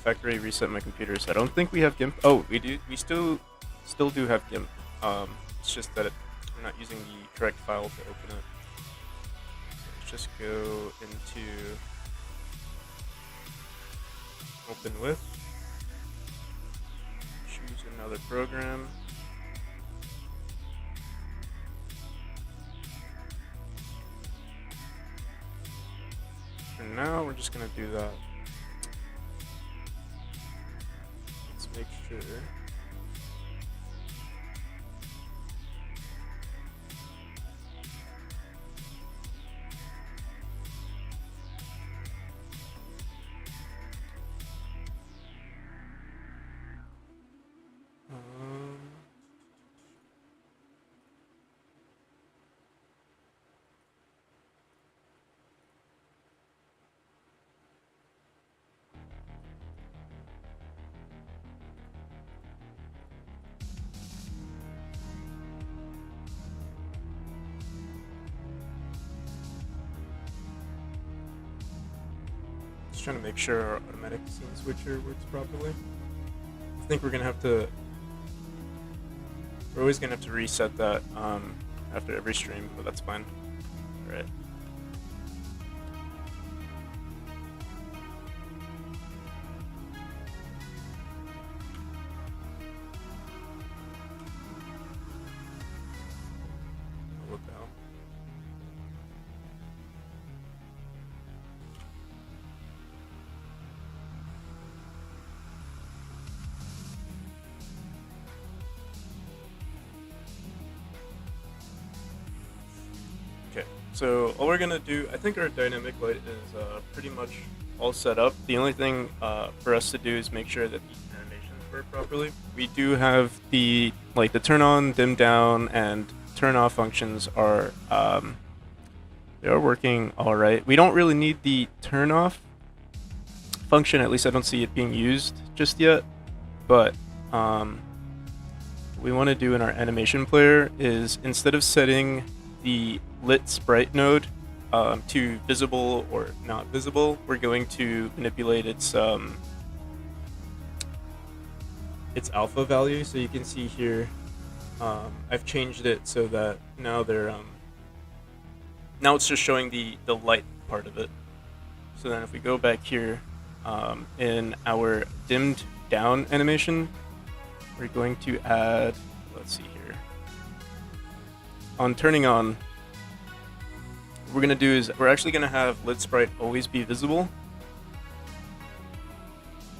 Factory reset my computer, so I don't think we have GIMP. Oh, we do. We still do have GIMP. It's just that we're not using the correct file to open it. Let's just go into open with. Choose another program. For now, we're just gonna do that. Make sure. Trying to make sure our automatic scene switcher works properly. I think we're always gonna have to reset that after every stream, but that's fine. All right. So all we're gonna do, I think our dynamic light is pretty much all set up. The only thing for us to do is make sure that the animations work properly. We do have the turn on, dim down, and turn off functions are they are working all right. We don't really need the turn off function. At least I don't see it being used just yet. But what we want to do in our animation player is, instead of setting the lit sprite node to visible or not visible, we're going to manipulate its alpha value. So you can see here, I've changed it so that now now it's just showing the light part of it. So then if we go back here in our dimmed down animation, we're going to add, let's see here, on turning on, what we're gonna do is we're actually gonna have lit sprite always be visible,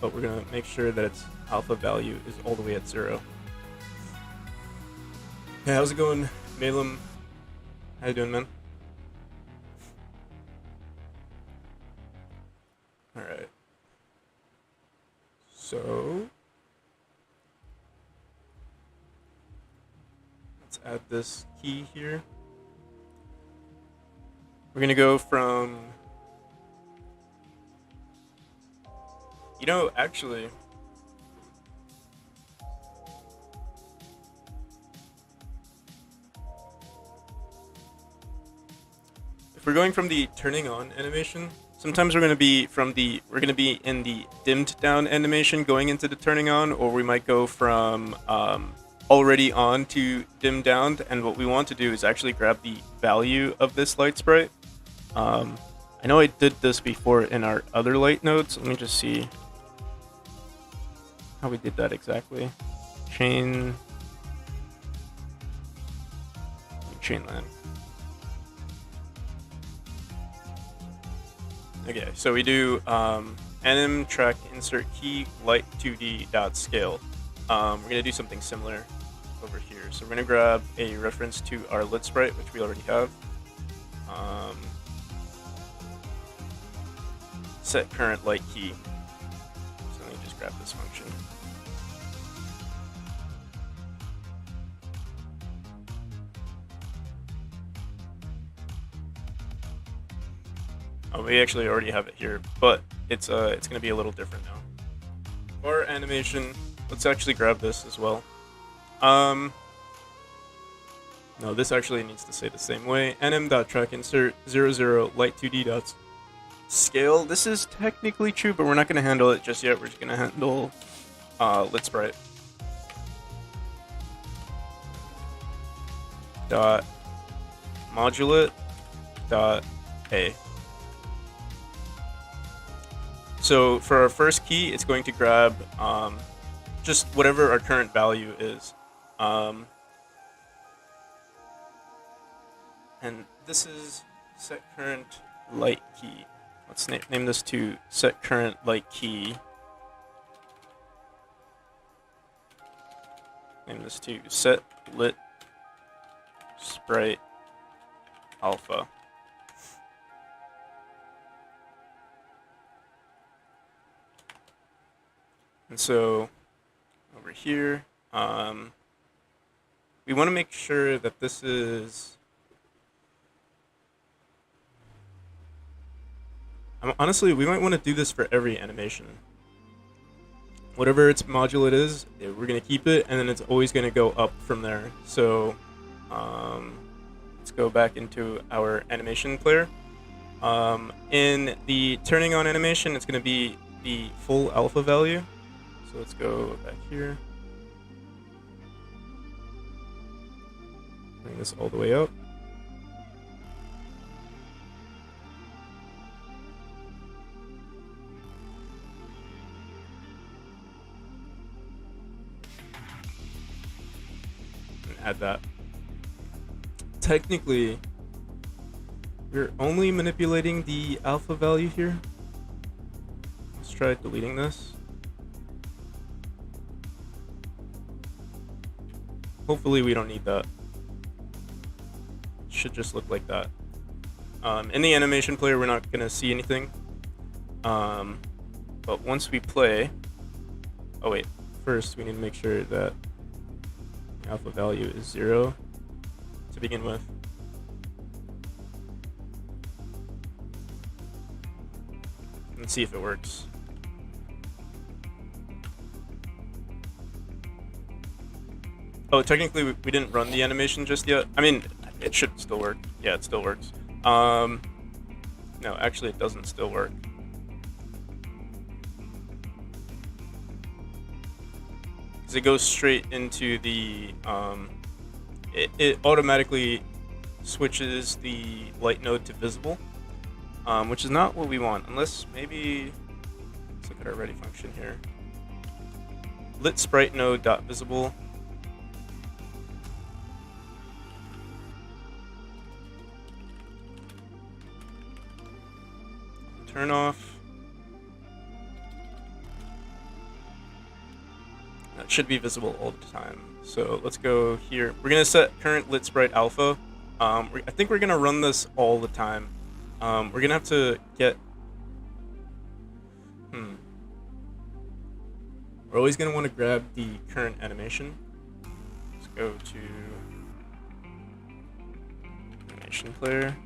but we're gonna make sure that its alpha value is all the way at 0. Hey, how's it going, Malum? How you doing, man? All right. So let's add this key here. We're gonna go from, actually, if we're going from the turning on animation, sometimes we're gonna be in the dimmed down animation going into the turning on, or we might go from already on to dimmed down. And what we want to do is actually grab the value of this light sprite. I know I did this before in our other light nodes. Let me just see how we did that exactly. Chainland. Okay, so we do anim track insert key light 2d dot scale. We're gonna do something similar over here. So we're gonna grab a reference to our lit sprite, which we already have. Set current light key. So let me just grab this function. Oh, we actually already have it here, but it's gonna be a little different now. For animation, let's actually grab this as well. No, this actually needs to say the same way. nm.track insert 00 light 2d dots scale. This is technically true, but we're not going to handle it just yet. We're just going to handle lit sprite. Dot modulate dot a. So for our first key, it's going to grab just whatever our current value is. And this is set current light key. Let's name this to set current light key. Name this to set lit sprite alpha. And so over here, we want to make sure that this is, honestly, we might want to do this for every animation. Whatever its modulate is, we're going to keep it, and then it's always going to go up from there. So let's go back into our animation player. In the turning on animation, it's going to be the full alpha value. So let's go back here. Bring this all the way up. And add that. Technically, we're only manipulating the alpha value here. Let's try deleting this. Hopefully we don't need that. It should just look like that. In the animation player, we're not gonna see anything. But once we play, oh wait, first we need to make sure that the alpha value is 0 to begin with. And see if it works. Oh, technically we didn't run the animation just yet. I mean, it should still work. Yeah, it still works. No, actually it doesn't still work. Because it goes straight into the, it automatically switches the light node to visible, which is not what we want, unless maybe, let's look at our ready function here. Lit sprite node dot visible. turn off. That should be visible all the time. So let's go here. We're gonna set current lit sprite alpha. I think we're gonna run this all the time. We're gonna have to get. We're always gonna want to grab the current animation. Let's go to animation player.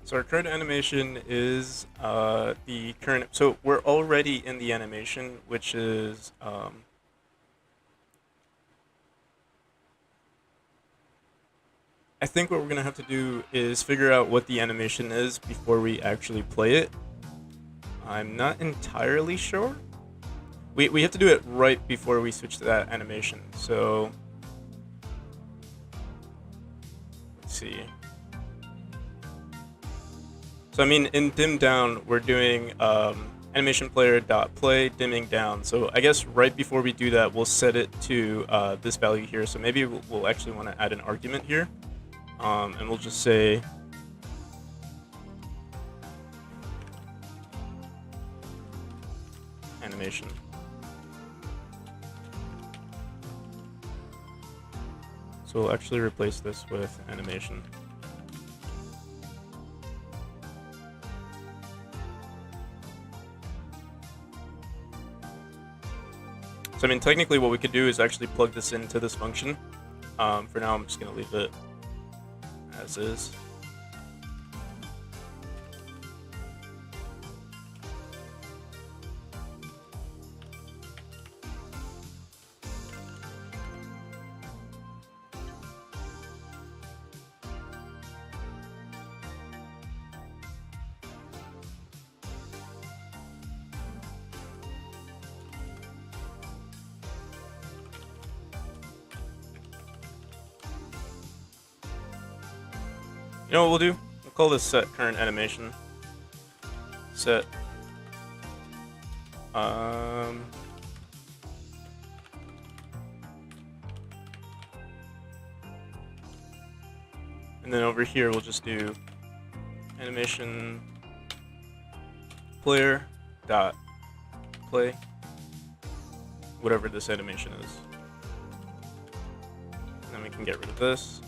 So our current animation is the current. So we're already in the animation, which is I think what we're gonna have to do is figure out what the animation is before we actually play it. I'm not entirely sure. We have to do it right before we switch to that animation. So let's see. So I mean, in dim down, we're doing animation player dot play dimming down. So I guess right before we do that, we'll set it to this value here. So maybe we'll actually want to add an argument here, and we'll just say animation. So we'll actually replace this with animation. So I mean, technically what we could do is actually plug this into this function. For now, I'm just going to leave it as is. You know what we'll do? We'll call this set current animation. Set. And then over here we'll just do animation player dot play whatever this animation is. And then we can get rid of this.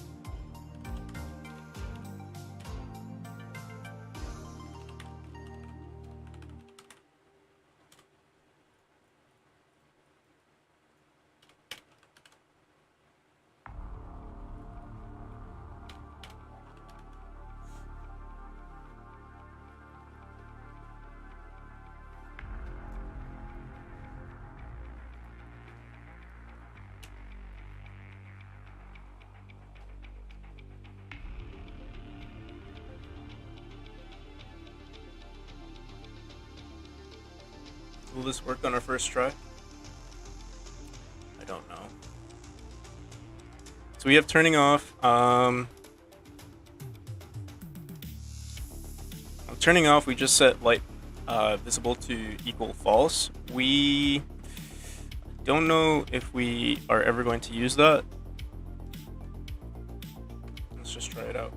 Will this work on our first try? I don't know. So we have turning off. Turning off, we just set light visible to equal false. We don't know if we are ever going to use that. Let's just try it out.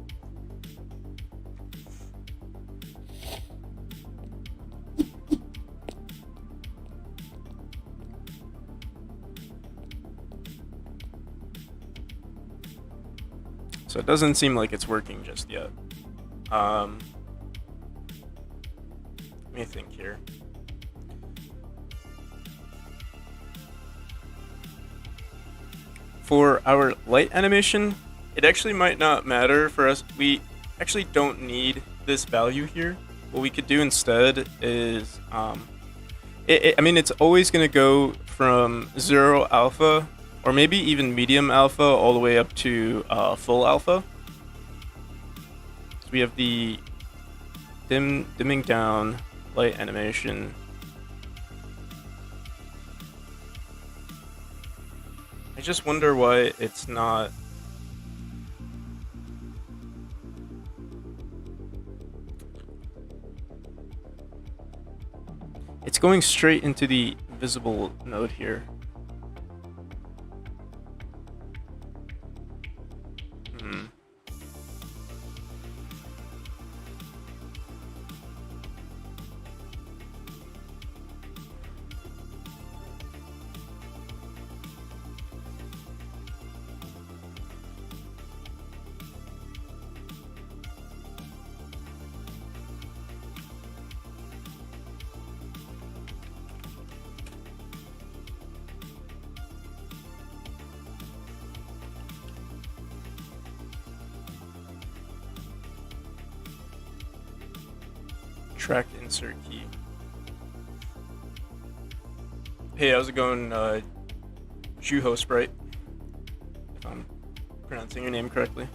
So it doesn't seem like it's working just yet. Let me think here. For our light animation, it actually might not matter for us. We actually don't need this value here. What we could do instead is, I mean, it's always going to go from 0 alpha, or maybe even medium alpha, all the way up to full alpha. So we have the dimming down light animation. I just wonder why it's not. It's going straight into the visible node here. Track insert key. Hey, how's it going, Juho Sprite? If I'm pronouncing your name correctly.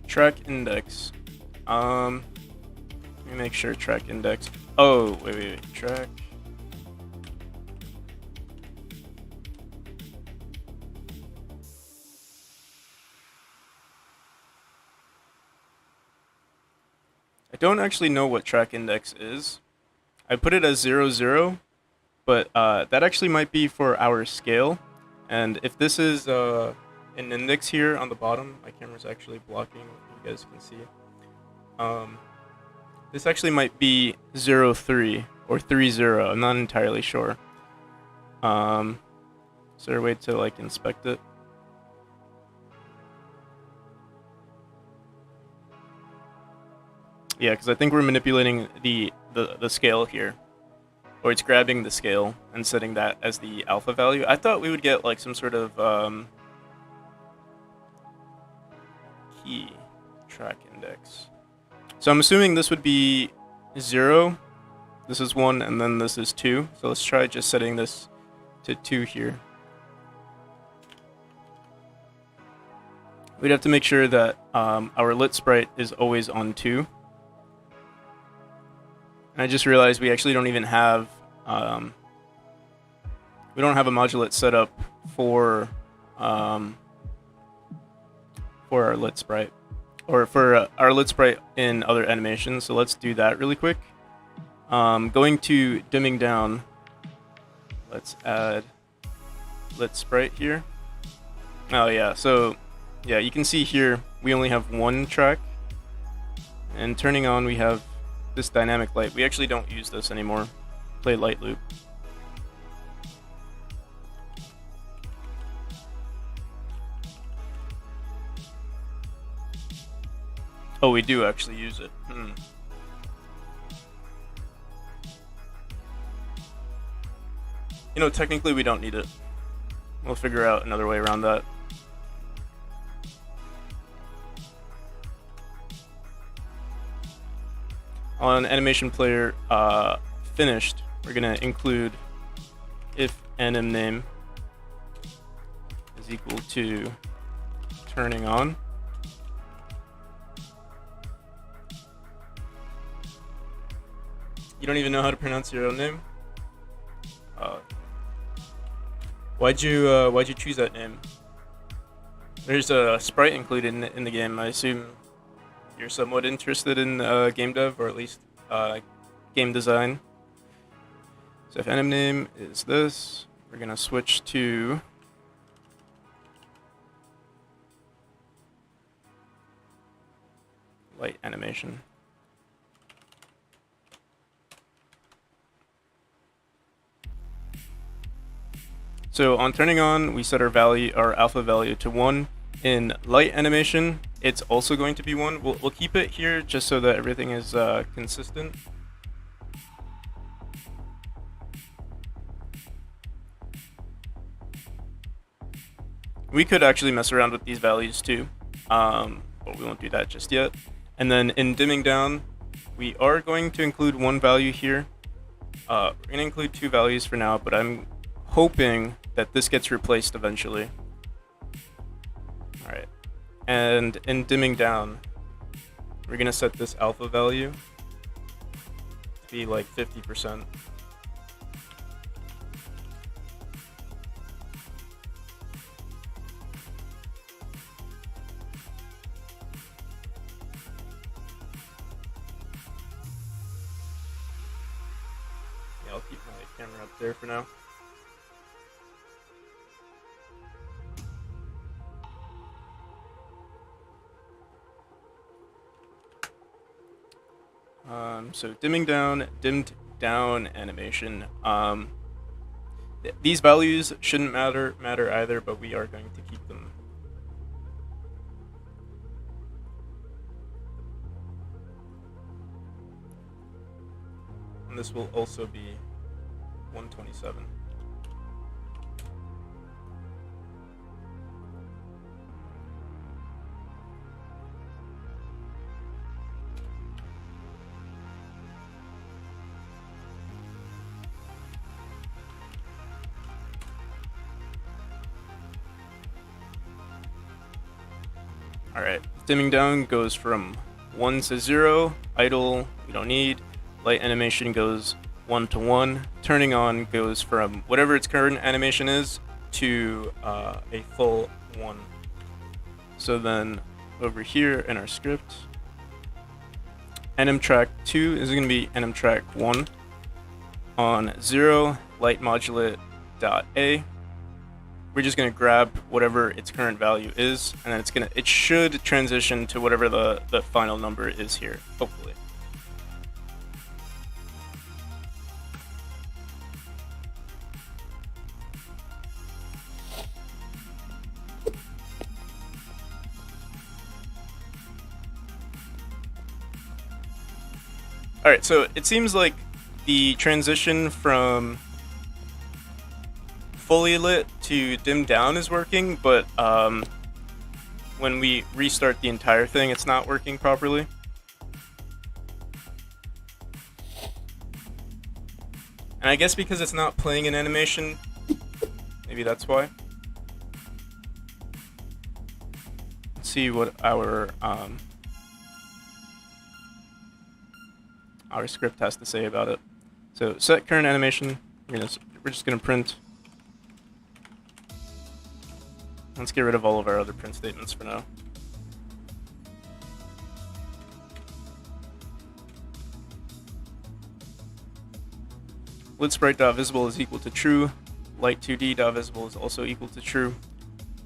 Track index. Let me make sure track index. Oh, wait. Track. I don't actually know what track index is. I put it as 0, 0, but that actually might be for our scale. And if this is an index here on the bottom, my camera's actually blocking what you guys can see. This actually might be 0, 3 or 3, 0. I'm not entirely sure. Is there a way to like inspect it? Yeah, because I think we're manipulating the scale here. Or it's grabbing the scale and setting that as the alpha value. I thought we would get like some sort of key track index. So I'm assuming this would be 0, this is 1, and then this is 2. So let's try just setting this to 2 here. We'd have to make sure that our lit sprite is always on 2. And I just realized we actually don't even have we don't have a modulate set up for our lit sprite, or for our lit sprite in other animations. So let's do that really quick. Going to dimming down, let's add lit sprite here. Oh yeah, so yeah, you can see here we only have 1 track, and turning on we have this dynamic light. We actually don't use this anymore. Play light loop. Oh, we do actually use it. You know, technically we don't need it. We'll figure out another way around that. On animation player finished, we're gonna include if anim name is equal to turning on. You don't even know how to pronounce your own name? Why'd you choose that name? There's a sprite included in the game. I assume you're somewhat interested in game dev, or at least game design. So if anim name is this, we're gonna switch to light animation. So on turning on, we set our alpha value to 1. In light animation, it's also going to be 1. We'll keep it here just so that everything is consistent. We could actually mess around with these values too, but we won't do that just yet. And then in dimming down, we are going to include 1 value here. We're going to include 2 values for now, but I'm hoping that this gets replaced eventually. Alright, and in dimming down, we're going to set this alpha value to be like 50%. Yeah, I'll keep my camera up there for now. So dimmed down animation. These values shouldn't matter either, but we are going to keep them. And this will also be 127. Alright, dimming down goes from 1 to 0, idle, we don't need. Light animation goes 1 to 1. Turning on goes from whatever its current animation is to a full 1. So then over here in our script, anim track 2 is going to be anim track 1 on 0, light modulate dot A. We're just going to grab whatever its current value is, and then it should transition to whatever the final number is here, hopefully. Alright, so it seems like the transition from fully lit to dimmed down is working, but when we restart the entire thing, it's not working properly. And I guess because it's not playing an animation, maybe that's why. Let's see what our script has to say about it. So set current animation. We're just gonna print. Let's get rid of all of our other print statements for now. Lit sprite.visible is equal to true. Light 2D.visible is also equal to true.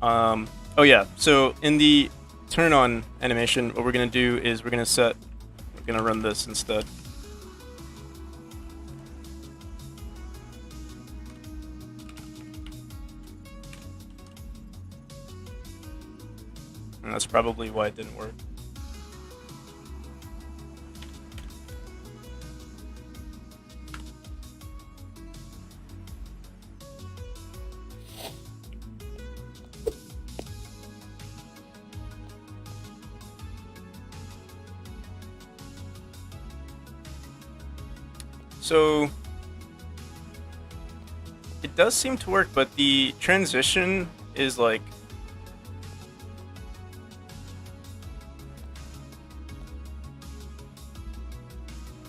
Oh yeah, so in the turn on animation, what we're gonna do is we're gonna run this instead. And that's probably why it didn't work. So it does seem to work, but the transition is like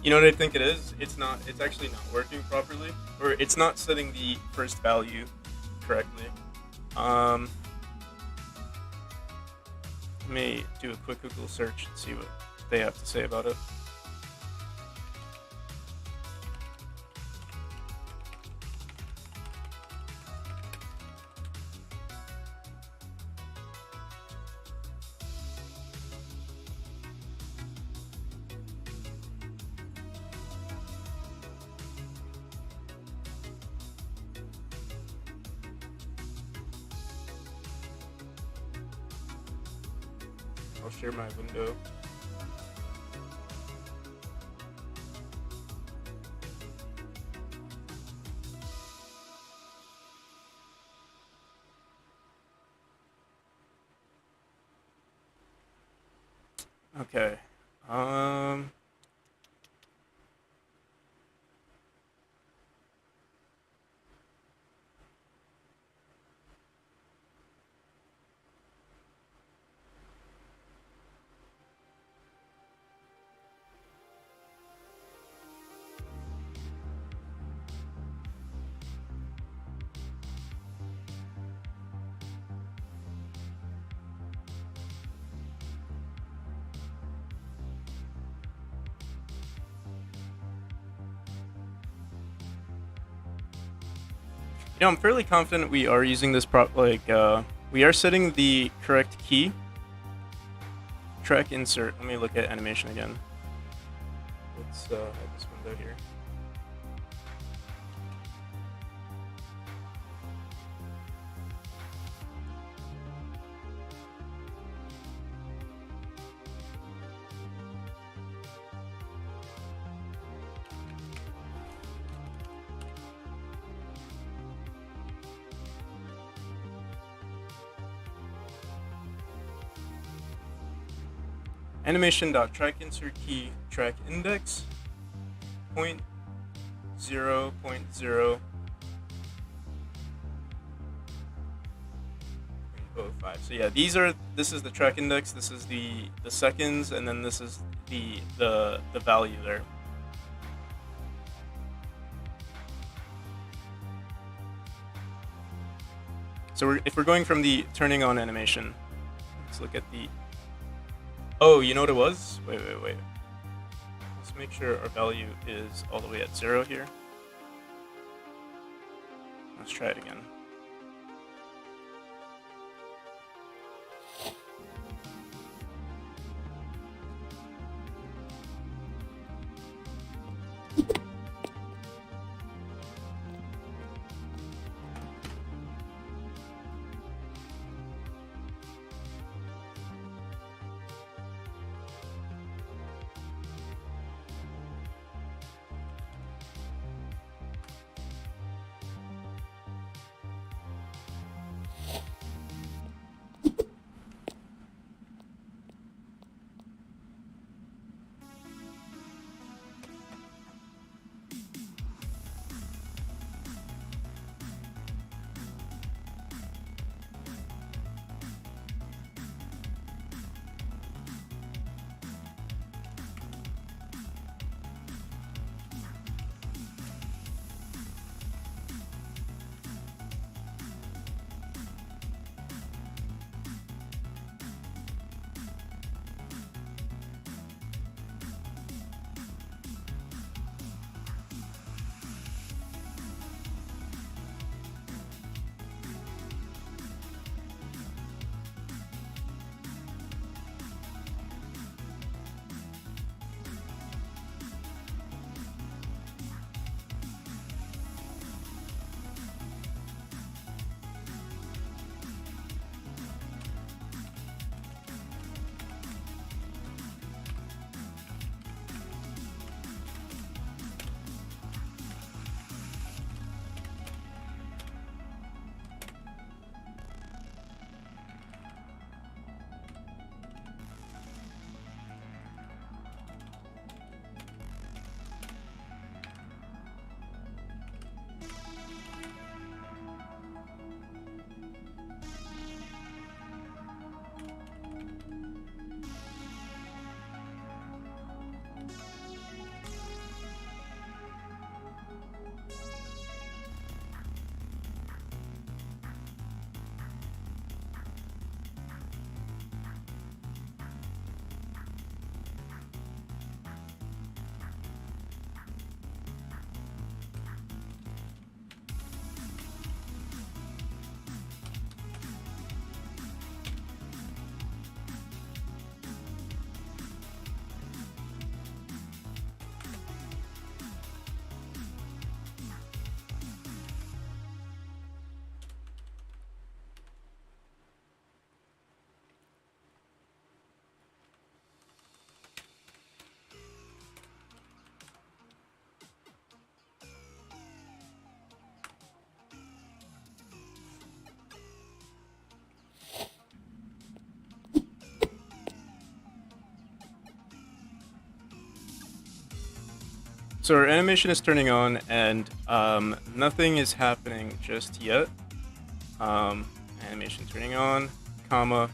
you know what I think it is? It's actually not working properly, or it's not setting the first value correctly. Let me do a quick Google search and see what they have to say about it. I'll share my window. Okay. I'm fairly confident we are using this we are setting the correct key. Track insert. Let me look at animation again. Let's have this window here. Animation.track insert key track index 0.0.0.05. So yeah, this is the track index, this is the seconds, and then this is the value there. So if we're going from the turning on animation, let's look at the. Oh, you know what it was? Wait. Let's make sure our value is all the way at 0 here. Let's try it again. So our animation is turning on, and nothing is happening just yet. Animation turning on, comma,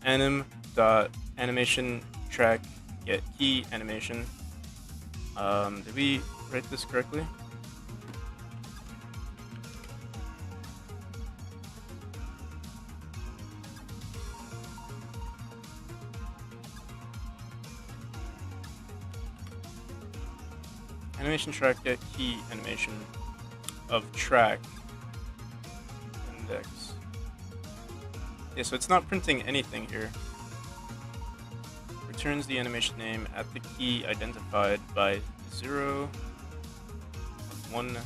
anim dot animation track get key animation. Did we write this correctly? Animation track get key animation of track index. Yeah, so it's not printing anything here. Returns the animation name at the key identified by 0, 1.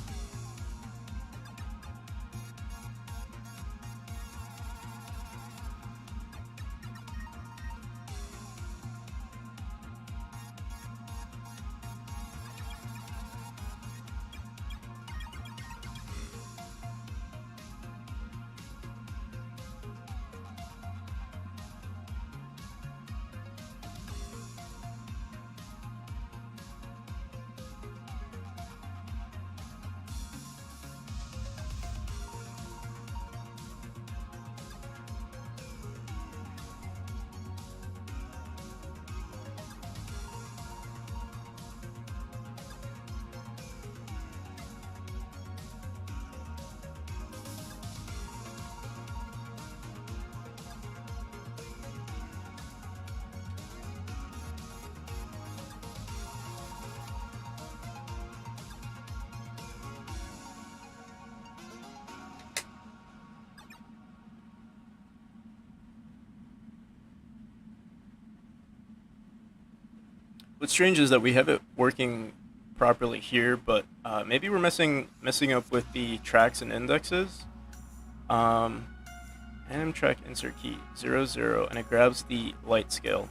What's strange is that we have it working properly here, but maybe we're messing up with the tracks and indexes. Anim track insert key 0, 0, and it grabs the light scale.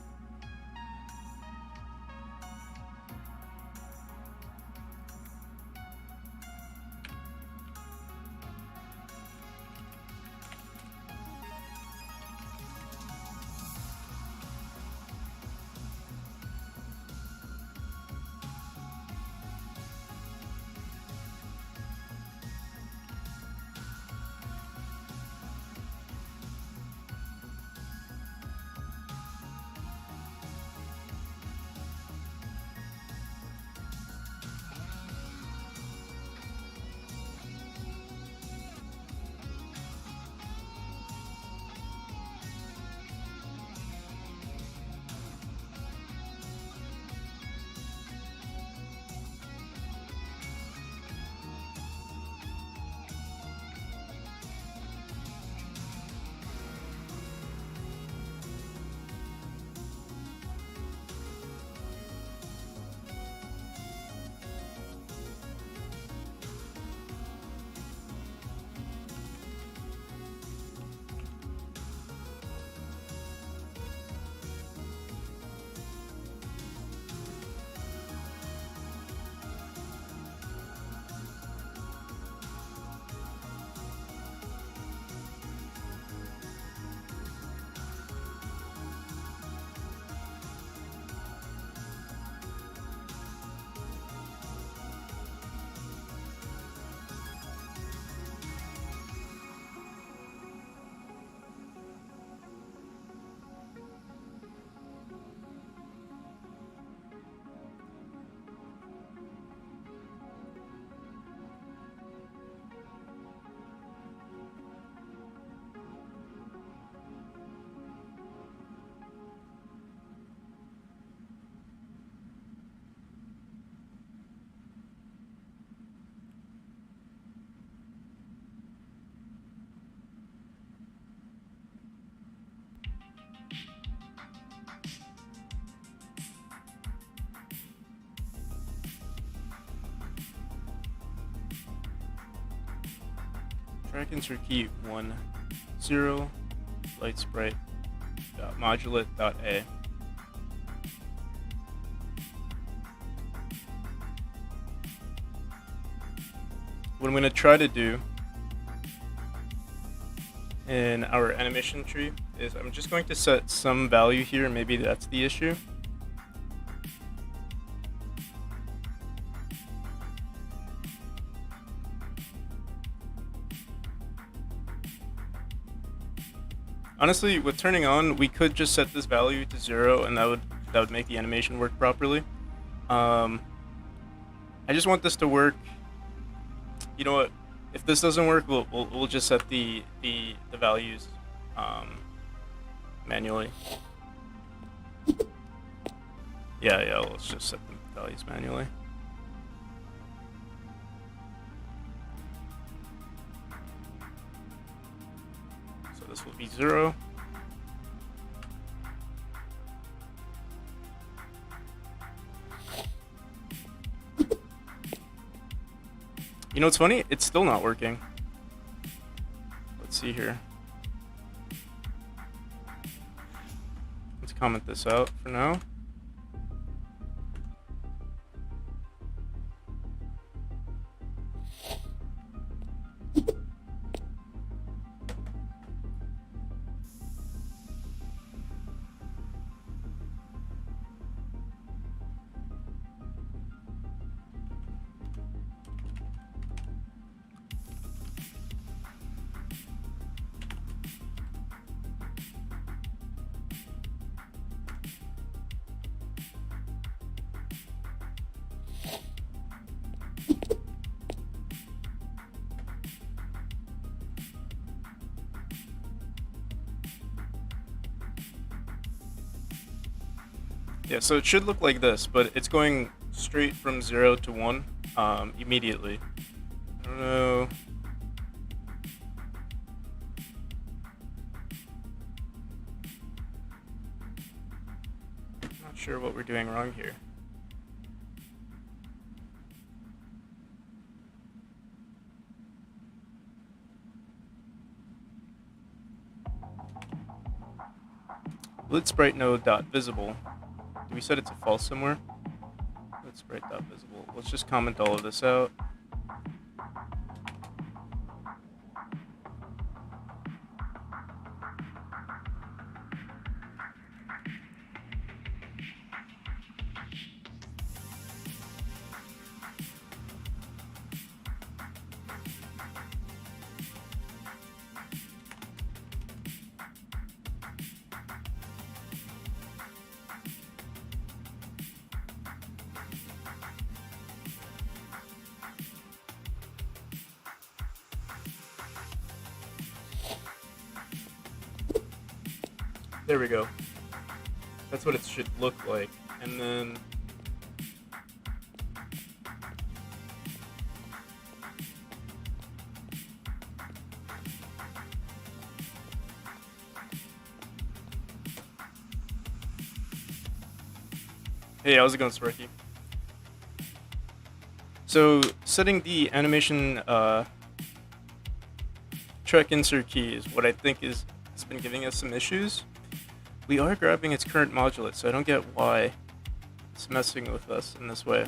Track insert key 1, 0, light sprite modulate .a. What I'm going to try to do in our animation tree is I'm just going to set some value here, maybe that's the issue. Honestly, with turning on, we could just set this value to 0, and that would make the animation work properly. I just want this to work. You know what? If this doesn't work, we'll just set the values manually. Yeah, let's just set the values manually. So this will be 0. You know what's funny? It's still not working. Let's see here. Let's comment this out for now. Yeah, so it should look like this, but it's going straight from 0 to 1 immediately. I don't know. I'm not sure what we're doing wrong here. Lit sprite node dot visible. Do we set it to false somewhere? Lit sprite dot visible. Let's just comment all of this out. There we go. That's what it should look like. And then hey, how's it going, Sparky? So setting the animation track insert key is what I think has been giving us some issues. We are grabbing its current modulate, so I don't get why it's messing with us in this way.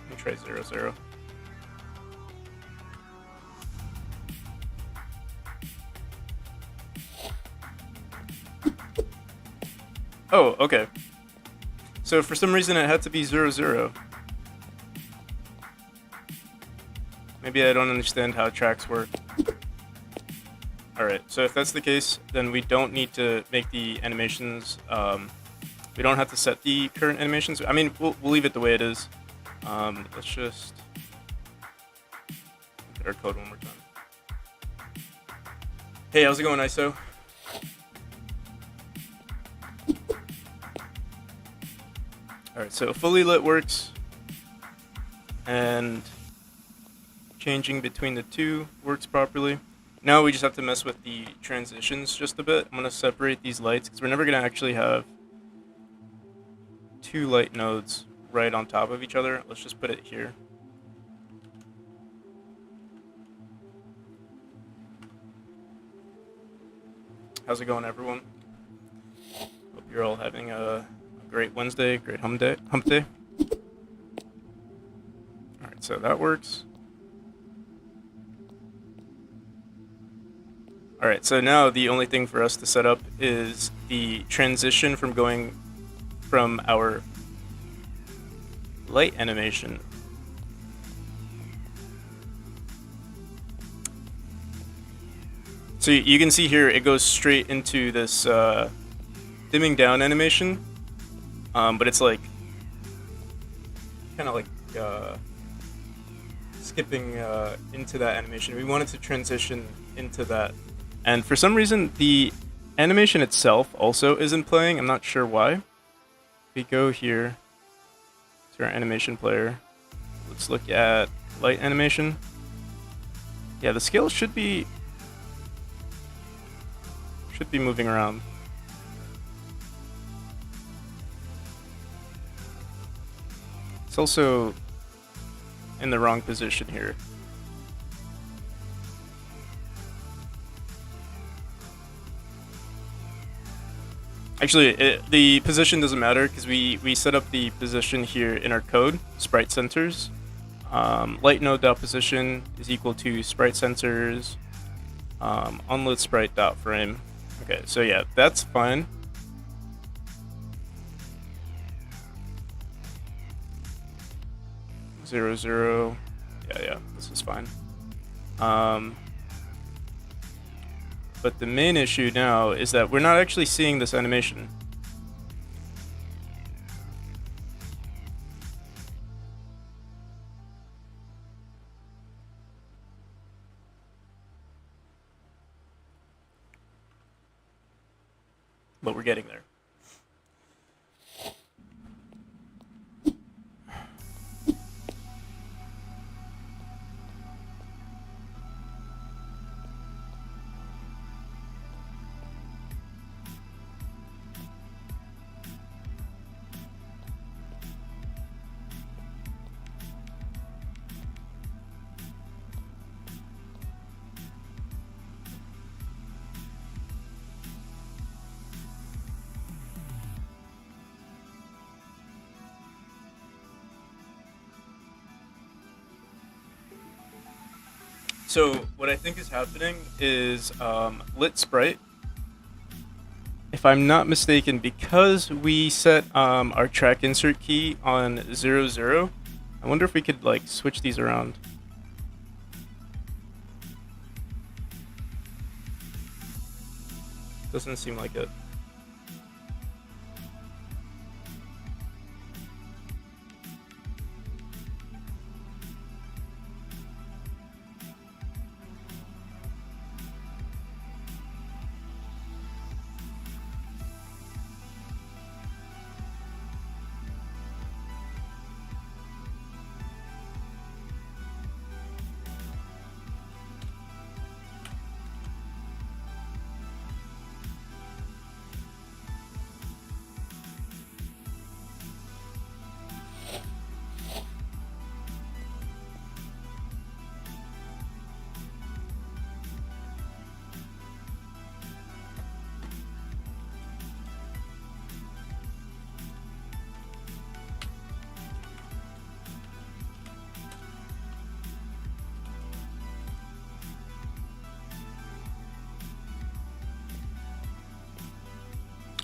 Let me try 0, 0. Oh, okay. So for some reason it had to be 0, 0. Maybe I don't understand how tracks work. Alright, so if that's the case, then we don't need to make the animations, we don't have to set the current animations. I mean, we'll leave it the way it is. Let's just look at our code one more time. Hey, how's it going, ISO? Alright, so fully lit works, and changing between the two works properly. Now we just have to mess with the transitions just a bit. I'm going to separate these lights, because we're never going to actually have two light nodes right on top of each other. Let's just put it here. How's it going, everyone? Hope you're all having a great Wednesday, great hump day. Alright, so that works. All right, so now the only thing for us to set up is the transition from going from our light animation. So you can see here it goes straight into this dimming down animation, but it's like kind of like skipping into that animation. We wanted to transition into that, and for some reason the animation itself also isn't playing. I'm not sure why. We go here to our animation player. Let's look at light animation. Yeah, the scale should be moving around. It's also in the wrong position here. Actually, the position doesn't matter because we set up the position here in our code, sprite sensors. Light node.position is equal to sprite sensors onlit sprite.frame. Okay, so yeah, that's fine. Zero, zero. Yeah, this is fine. But the main issue now is that we're not actually seeing this animation. But we're getting there. So what I think is happening is lit sprite. If I'm not mistaken, because we set our track insert key on 0, 0, I wonder if we could like switch these around. Doesn't seem like it.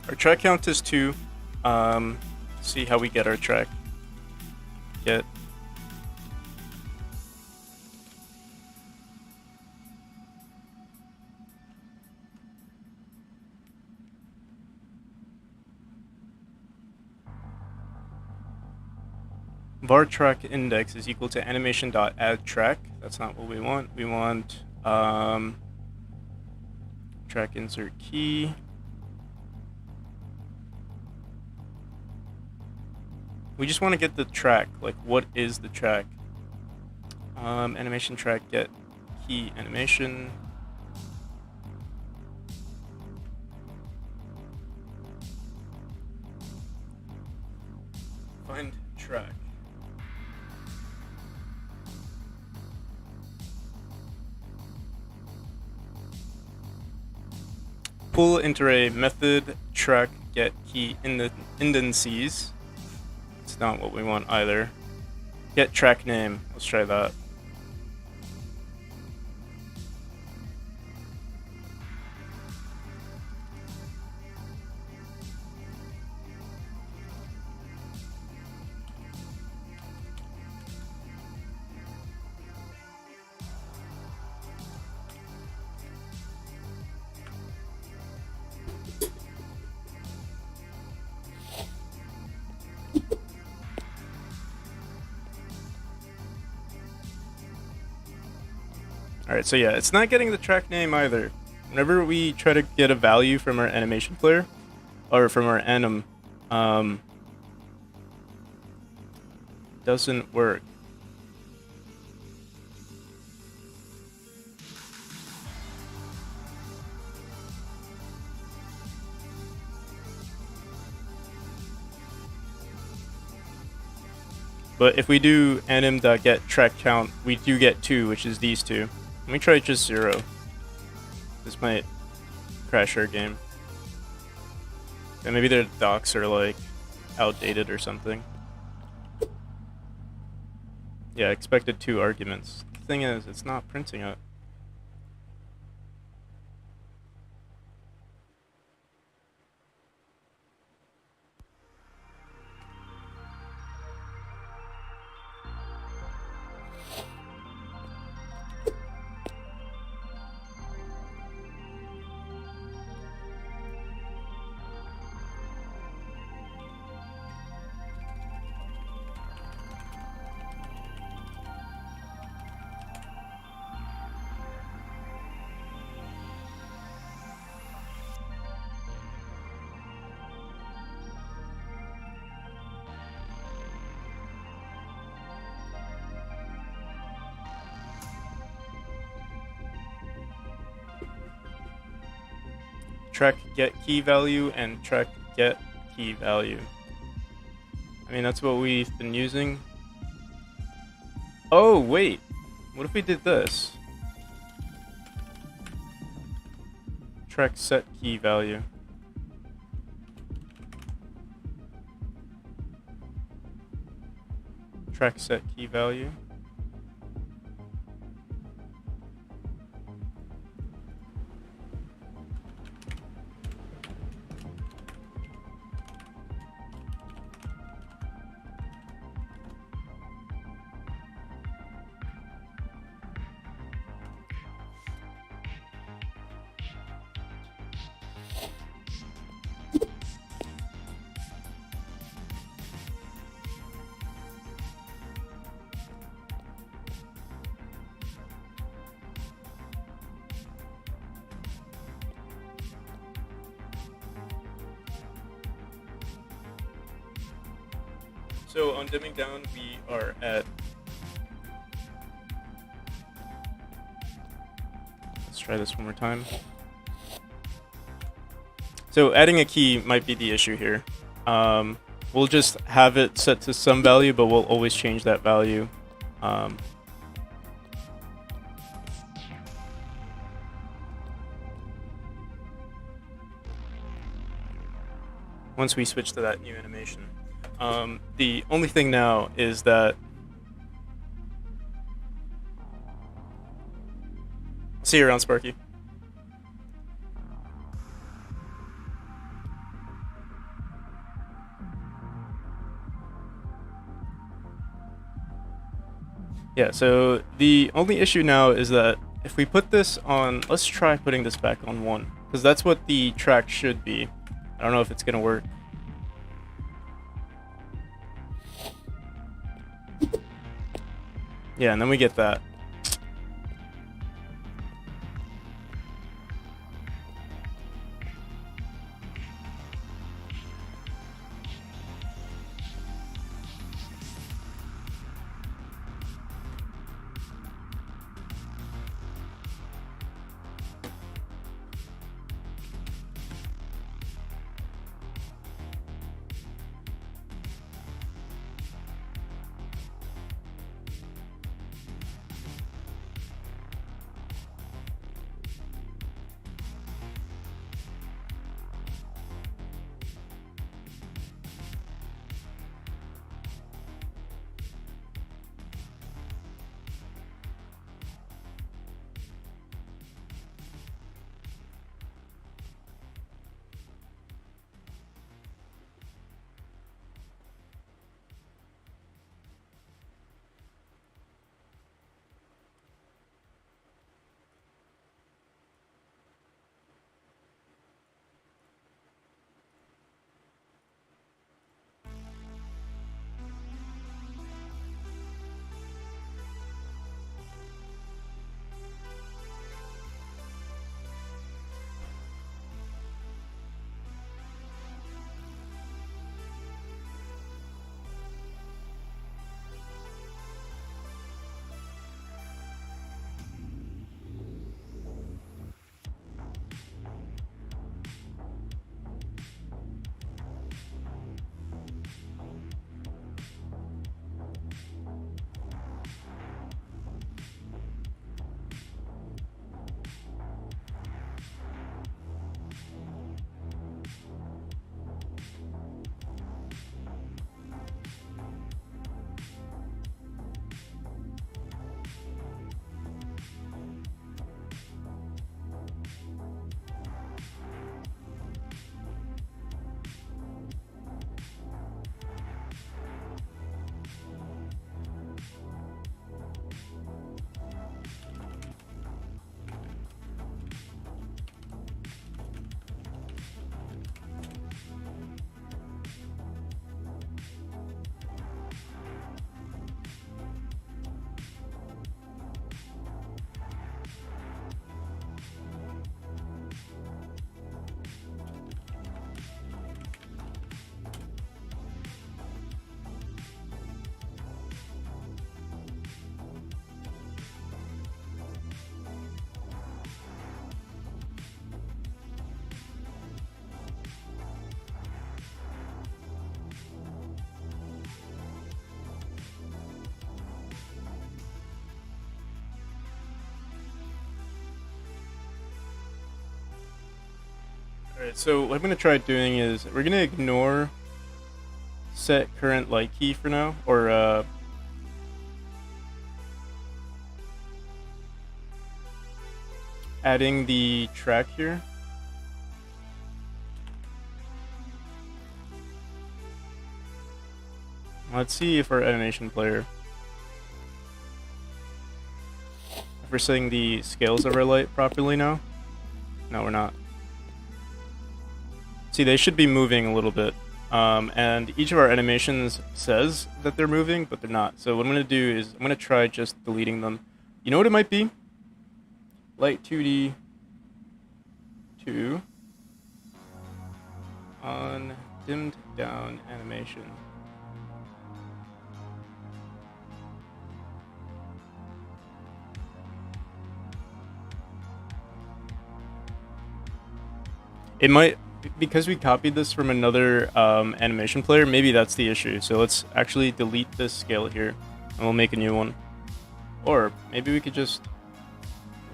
Our track count is 2. See how we get our track. Get. Var track index is equal to animation.addTrack. That's not what we want. We want track insert key. We just want to get the track. Like, what is the track? Animation track get key animation. Find track. Pull into a method track get key in the indices. It's not what we want either. Get track name. Let's try that. Alright, so yeah, it's not getting the track name either. Whenever we try to get a value from our animation player, or from our anim, doesn't work. But if we do anim.get track count, we do get 2, which is these two. Let me try just 0. This might crash our game. And maybe their docs are like outdated or something. Yeah, expected 2 arguments. The thing is, it's not printing it. Track get key value and track get key value. I mean, that's what we've been using. Oh, wait. What if we did this? Track set key value. Track set key value. So on dimming down, we are at... Let's try this one more time. So adding a key might be the issue here. We'll just have it set to some value, but we'll always change that value. Once we switch to that new animation. The only thing now is that... See you around, Sparky. Yeah, so the only issue now is that if we put this on... Let's try putting this back on 1, because that's what the track should be. I don't know if it's going to work. Yeah, and then we get that. Alright, so what I'm going to try doing is we're going to ignore set current light key for now, or adding the track here. Let's see if our animation player, if we're setting the scales of our light properly now. No, we're not. See, they should be moving a little bit. And each of our animations says that they're moving, but they're not. So what I'm going to do is I'm going to try just deleting them. You know what it might be? Light 2D 2 on dimmed down animation. It might, because we copied this from another animation player, maybe that's the issue. So let's actually delete this scale here, and we'll make a new one. Or maybe we could just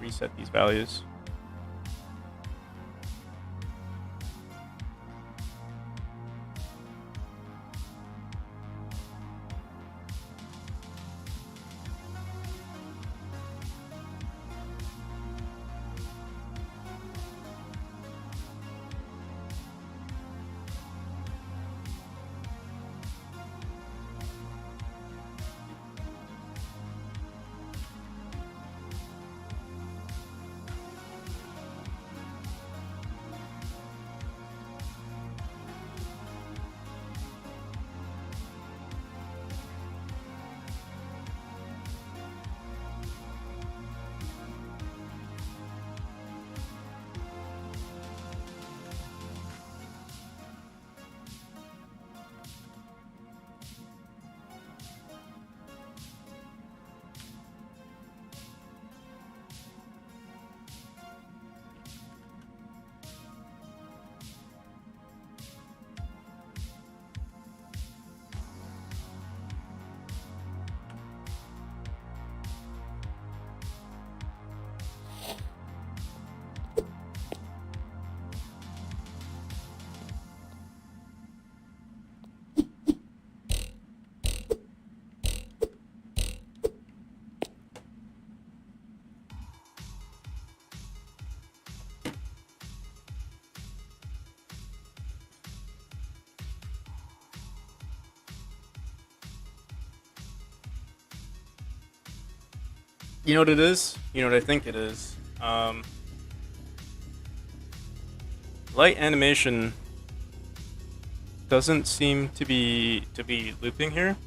reset these values. You know what it is? You know what I think it is? Light animation doesn't seem to be looping here.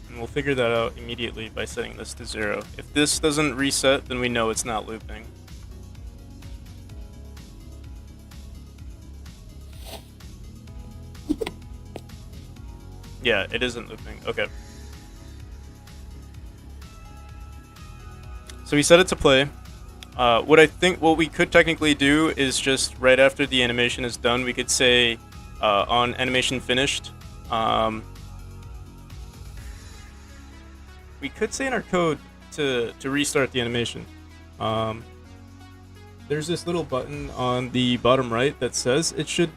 And we'll figure that out immediately by setting this to 0. If this doesn't reset, then we know it's not looping. Yeah, it isn't looping. Okay. So we set it to play. What we could technically do is just right after the animation is done, we could say on animation finished. We could say in our code to restart the animation. There's this little button on the bottom right that says it should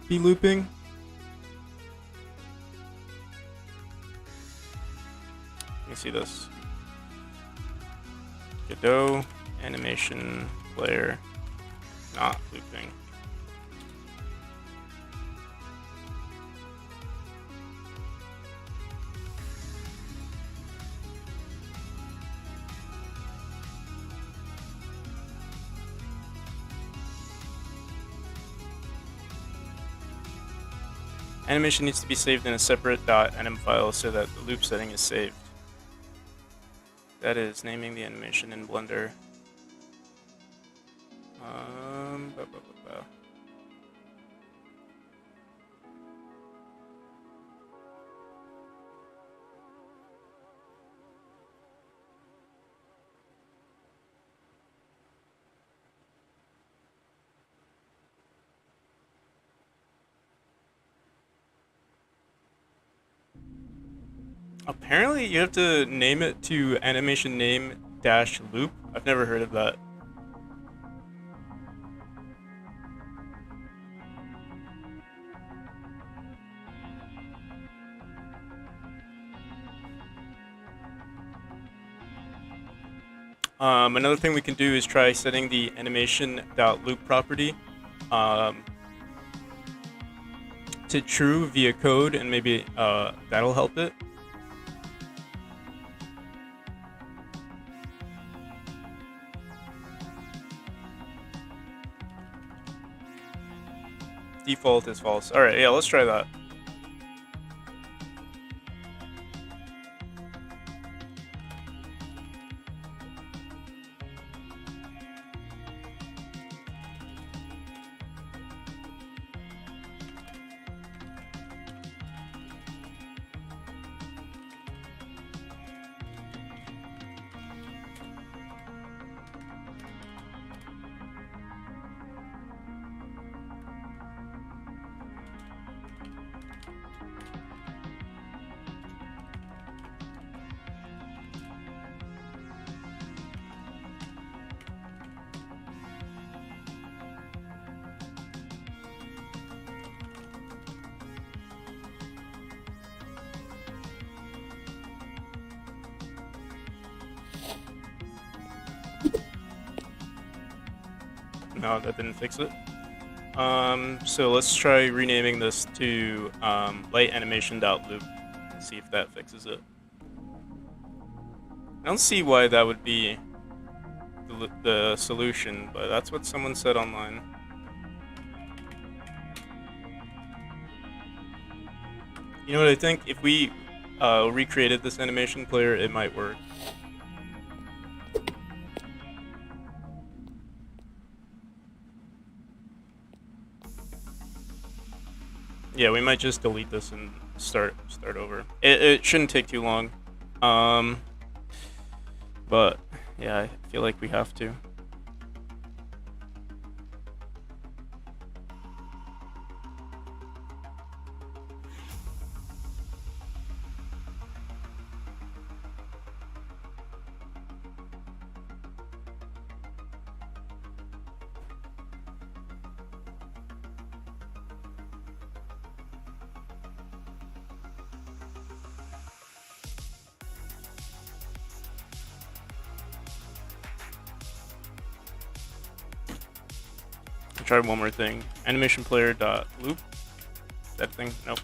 be looping. Let me see this. Godot animation player not looping. Animation needs to be saved in a separate .anim file so that the loop setting is saved. That is naming the animation in Blender. Blah, blah, blah, blah. Apparently, you have to name it to animation name dash loop. I've never heard of that. Another thing we can do is try setting the animation.loop property um, to true via code, and maybe that'll help it. Default is false. All right, yeah, let's try that. No, that didn't fix it. So let's try renaming this to light animation.loop and see if that fixes it. I don't see why that would be the solution, but that's what someone said online. You know what I think? If we recreated this animation player, it might work. Yeah, we might just delete this and start over. It shouldn't take too long. But yeah, I feel like we have to. Try one more thing. Animation player dot loop. That thing? Nope.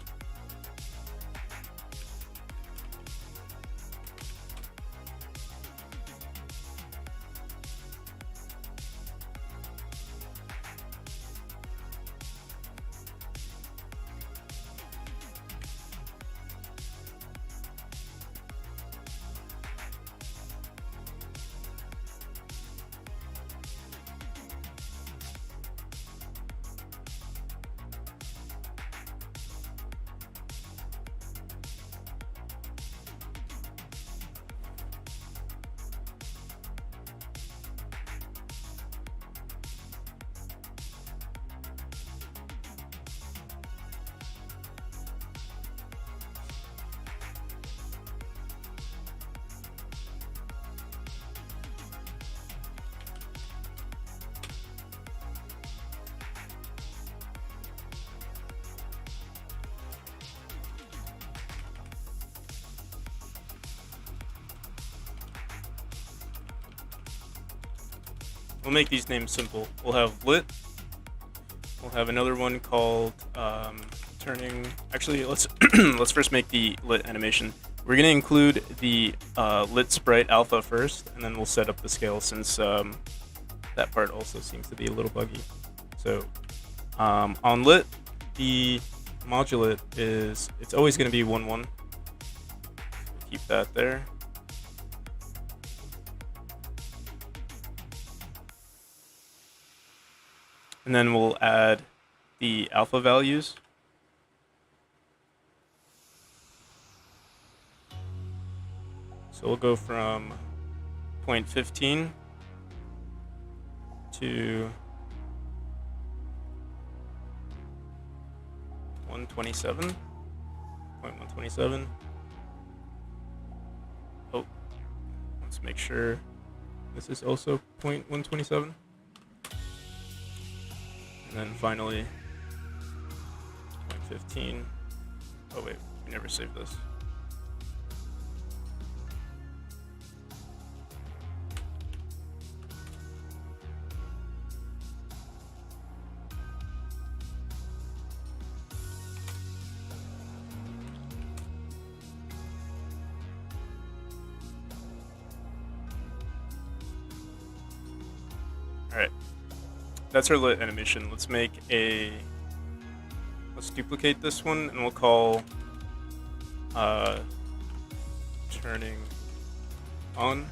We'll make these names simple. We'll have lit. We'll have another one called turning. Actually, let's let's first make the lit animation. We're gonna include the lit sprite alpha first, and then we'll set up the scale, since that part also seems to be a little buggy. So on lit, the modulate it's always gonna be 1-1. Keep that there. And then we'll add the alpha values. So we'll go from 0.15 to 127. 0.127. Oh, let's make sure This is also 0.127. And then finally, 0.15. Oh wait, we never saved this. Alright, that's our lit animation. Let's duplicate this one and we'll call turning on.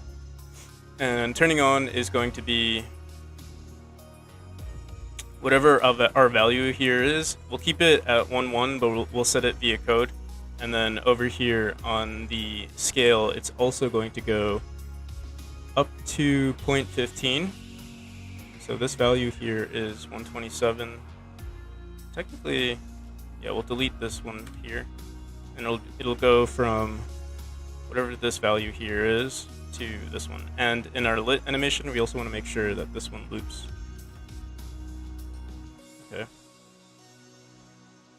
And turning on is going to be whatever our value here is. We'll keep it at 1, but we'll set it via code. And then over here on the scale, it's also going to go up to 0.15. So this value here is 127. Technically, yeah, we'll delete this one here, and it'll go from whatever this value here is to this one. And in our lit animation, we also want to make sure that this one loops. Okay.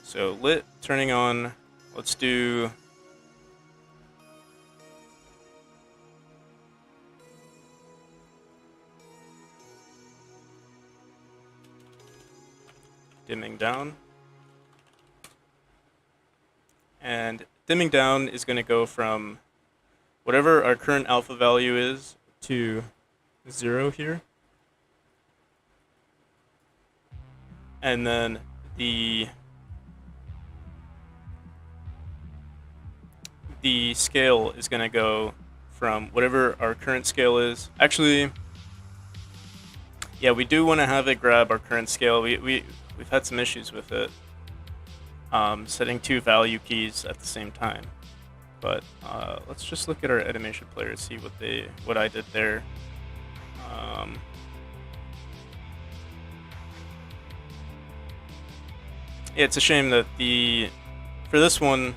So lit, turning on. Let's do dimming down. And dimming down is going to go from whatever our current alpha value is to 0 here. And then the scale is going to go from whatever our current scale is. Actually, yeah, we do want to have it grab our current scale. We've had some issues with it, setting two value keys at the same time. But let's just look at our animation player and see what I did there. Yeah, it's a shame that for this one,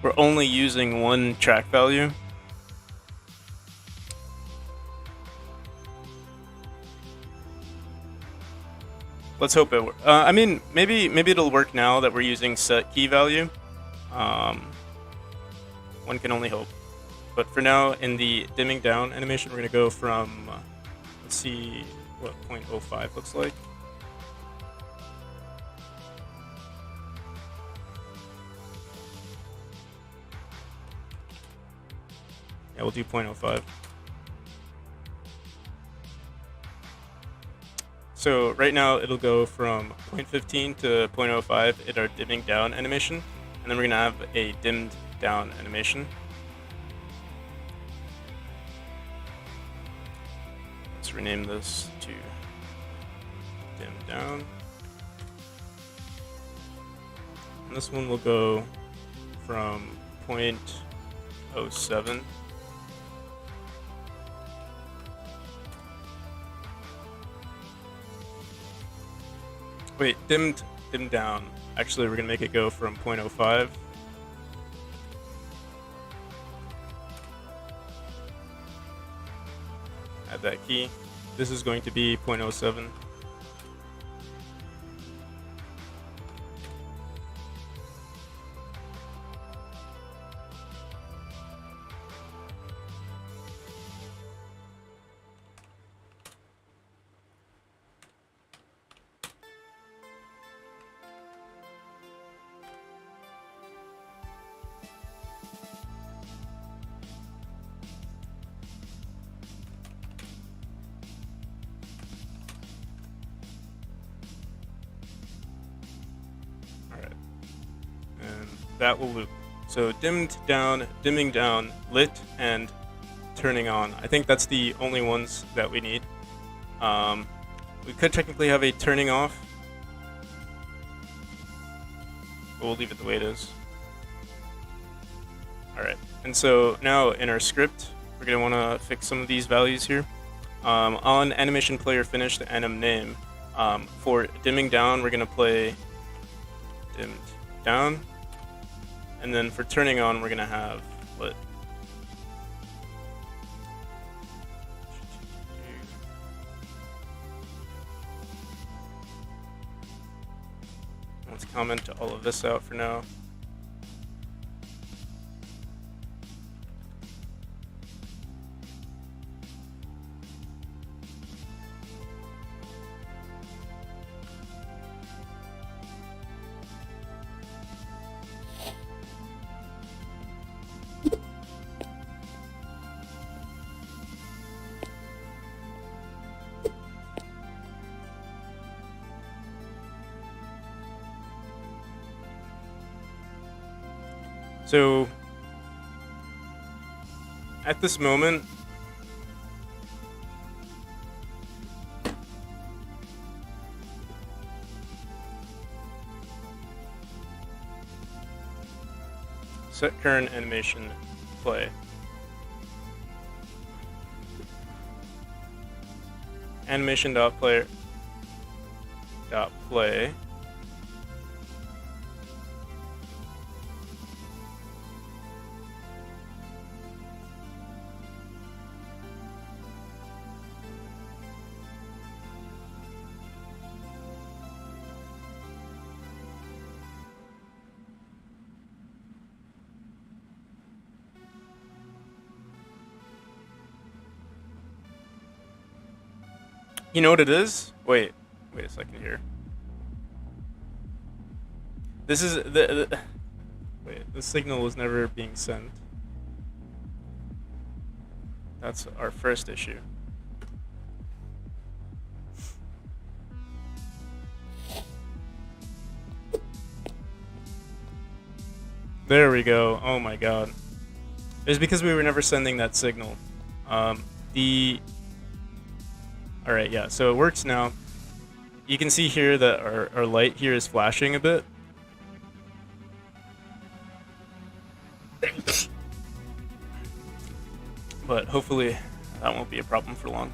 we're only using one track value. Let's hope it works. I mean, maybe it'll work now that we're using set key value. One can only hope. But for now, in the dimming down animation, we're going to go from, let's see what 0.05 looks like. Yeah, we'll do 0.05. So right now it'll go from 0.15 to 0.05 in our dimming down animation, and then we're gonna have a dimmed down animation. Let's rename this to dim down. And this one will go from 0.07 . Wait, dimmed down. Actually, we're gonna make it go from 0.05. Add that key. This is going to be 0.07. That will loop. So dimmed down, dimming down, lit, and turning on. I think that's the only ones that we need. We could technically have a turning off, but we'll leave it the way it is. Alright, and so now in our script, we're going to want to fix some of these values here. On animation player finished anim name, for dimming down, we're going to play dimmed down. And then for turning on, we're gonna have lit. Let's comment all of this out for now. So at this moment, set current animation play. Animation.player.play. You know what it is? Wait a second here. This is the signal was never being sent. That's our first issue. There we go. Oh my god. It's because we were never sending that signal. Alright, yeah, so it works now. You can see here that our light here is flashing a bit. But hopefully that won't be a problem for long.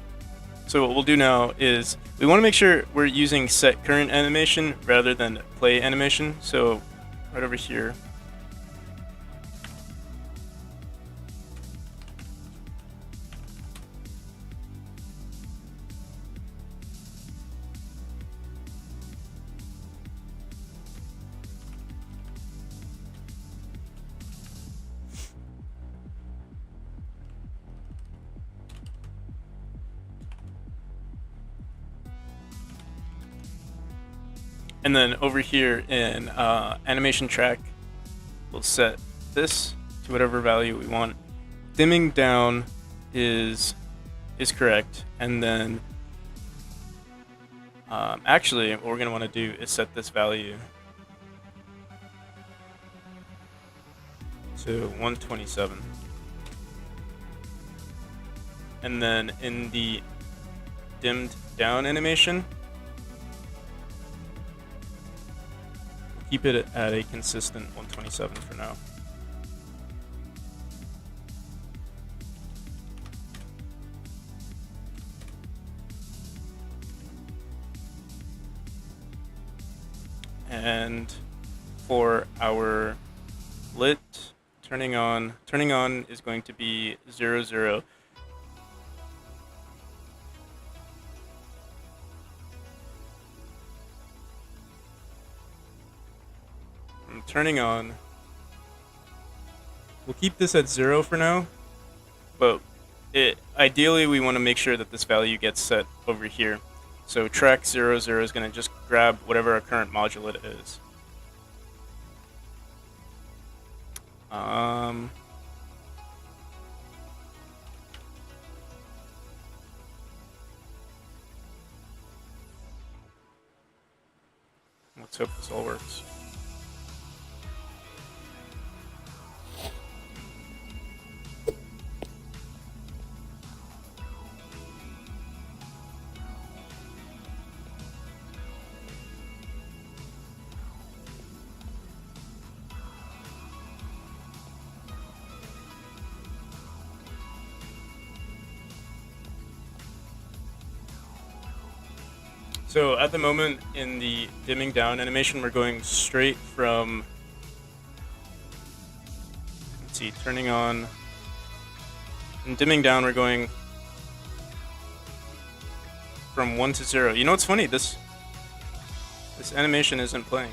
So what we'll do now is we want to make sure we're using set current animation rather than play animation. So right over here. And then over here in animation track, we'll set this to whatever value we want. Dimming down is correct. And then actually what we're going to want to do is set this value to 127. And then in the dimmed down animation, keep it at a consistent 127 for now. And for our lit, turning on is going to be 0, 0. Turning on, we'll keep this at 0 for now, but ideally we want to make sure that this value gets set over here. So track 0, 0 is going to just grab whatever our current modulate is. Let's hope this all works. So at the moment in the dimming down animation, we're going straight from, let's see, turning on and dimming down, we're going from 1 to 0. You know what's funny? This animation isn't playing.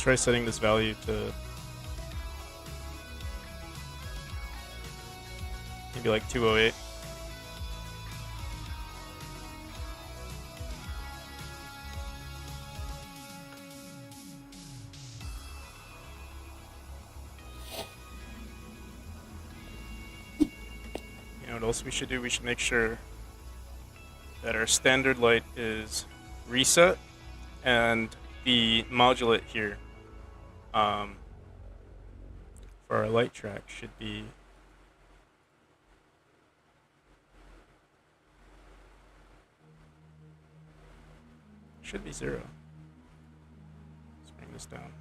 try setting this value to maybe like 208. You know what else we should do? We should make sure that our standard light is reset and the modulate here for our light track should be zero. Let's bring this down.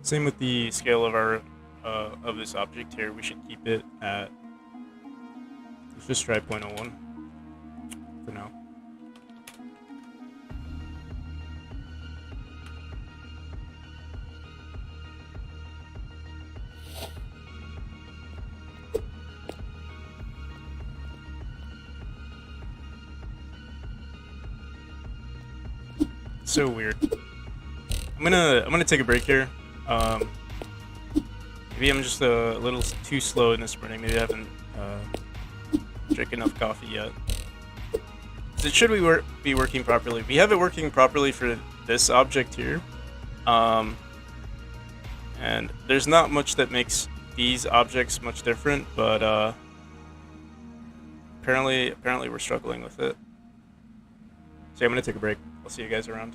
Same with the scale of our of this object here. We should keep it at, let's just try 0.01 for now. So weird. I'm gonna take a break here. Maybe I'm just a little too slow in this morning. Maybe I haven't drank enough coffee yet. So it should be working properly. We have it working properly for this object here. And there's not much that makes these objects much different, but apparently we're struggling with it. So I'm gonna take a break. I'll see you guys around.